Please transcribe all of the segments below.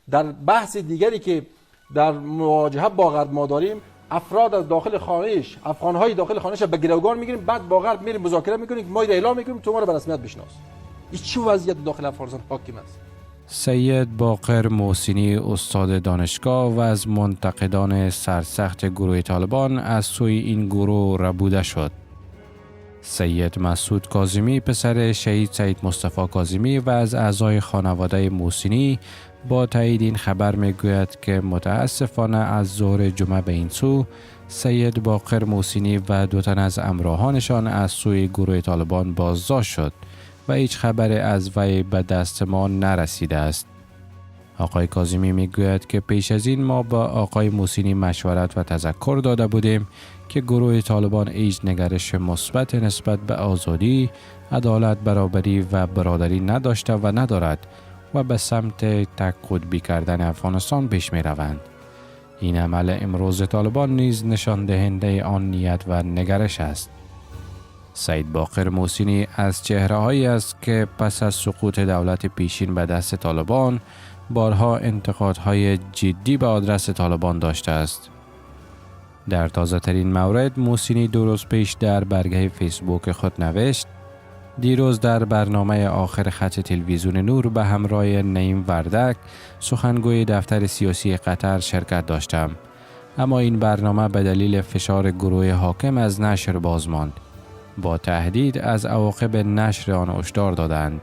در بحث دیگری که در مواجهه با غرب ما داریم، افراد از داخل خانه‌اش، افغان‌های داخل خانه‌اش به گروگان میگیریم، بعد با غرب میریم مذاکره میکنیم که ما اعلام میکنیم تو ما رو به رسمیت بشناس. این چه وضعیت داخل افغانستان حاکم است؟ سید باقر محسنی استاد دانشگاه و از منتقدان سرسخت گروه طالبان از سوی این گروه ربوده شد. سید مسعود کاظمی پسر شهید سید مصطفی کاظمی و از اعضای خانواده محسنی با تایید این خبر میگوید که متاسفانه از ظهر جمعه به این سو سید باقر محسنی و 2 تن از همراهانشان از سوی گروه طالبان بازداشت شد و هیچ خبر از وی به دست ما نرسیده است. آقای کاظمی میگوید که پیش از این ما با آقای محسنی مشورت و تذکر داده بودیم که گروه طالبان هیچ نگرش مثبت نسبت به آزادی، عدالت، برابری و برادری نداشته و ندارد و به سمت تک قطبی کردن افغانستان پیش می روند. این عمل امروز طالبان نیز نشان دهنده آن نیت و نگرش است. سید باقر محسنی از چهره‌هایی است که پس از سقوط دولت پیشین به دست طالبان بارها انتقادهای جدی به آدرس طالبان داشته است. در تازه ترین مورد محسنی 2 روز پیش در برگه فیسبوک خود نوشت: دیروز در برنامه آخر خط تلویزیون نور به همراه نعیم وردک سخنگوی دفتر سیاسی قطر شرکت داشتم، اما این برنامه به دلیل فشار گروه حاکم از نشر باز ماند. با تهدید از عواقب نشر آن هشدار دادند.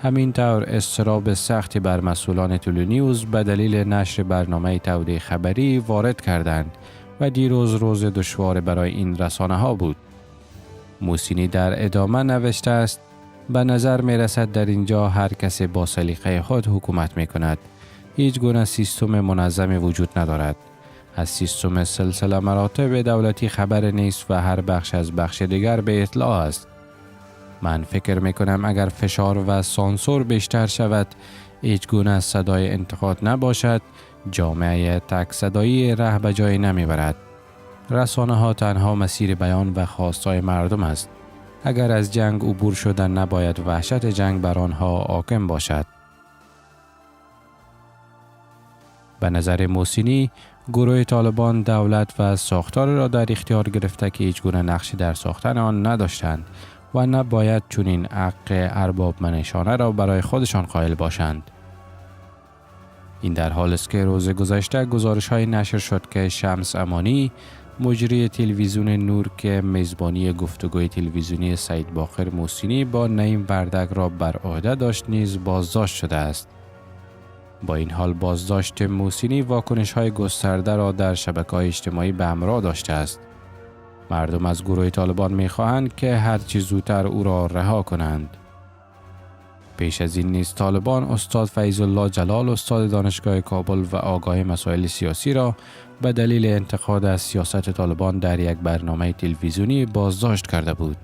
همین طور اضطراب سختی بر مسئولان تلونیوز به دلیل نشر برنامه تودیع خبری وارد کردند و دیروز روز دشوار برای این رسانه ها بود. محسنی در ادامه نوشته است: به نظر می رسد در اینجا هر کسی با سلیقه خود حکومت می کند. هیچ گونه سیستم منظمی وجود ندارد. از سیستم سلسله مراتب دولتی خبر نیست و هر بخش از بخش دیگر به اطلاع است. من فکر می کنم اگر فشار و سانسور بیشتر شود، هیچ گونه صدای انتقاد نباشد، جامعه تک صدایی ره به جای نمی برد. رسانه ها تنها مسیر بیان و خواستای مردم است. اگر از جنگ عبور شدن نباید وحشت جنگ بر آنها حاکم باشد. به نظر محسنی، گروه طالبان دولت و ساختار را در اختیار گرفته که هیچ گونه نقشی در ساختن آن نداشتند و نباید چنین حق ارباب منشانه را برای خودشان قائل باشند. این در حال است که روز گذشته گزارش‌های نشر شد که شمس امانی، مجری تلویزیون نور که میزبانی گفتگوی تلویزیونی سید باقر محسنی با نعیم وردک را بر عهده داشت، نیز بازداشت شده است. با این حال بازداشت محسنی واکنش‌های گسترده را در شبکه‌های اجتماعی به همراه داشته است. مردم از گروه طالبان می‌خواهند که هر چه زودتر او را رها کنند. پیش از این نیز طالبان استاد فیض الله جلال، استاد دانشگاه کابل و آگاه مسائل سیاسی را به دلیل انتقاد از سیاست طالبان در یک برنامه تلویزیونی بازداشت کرده بود.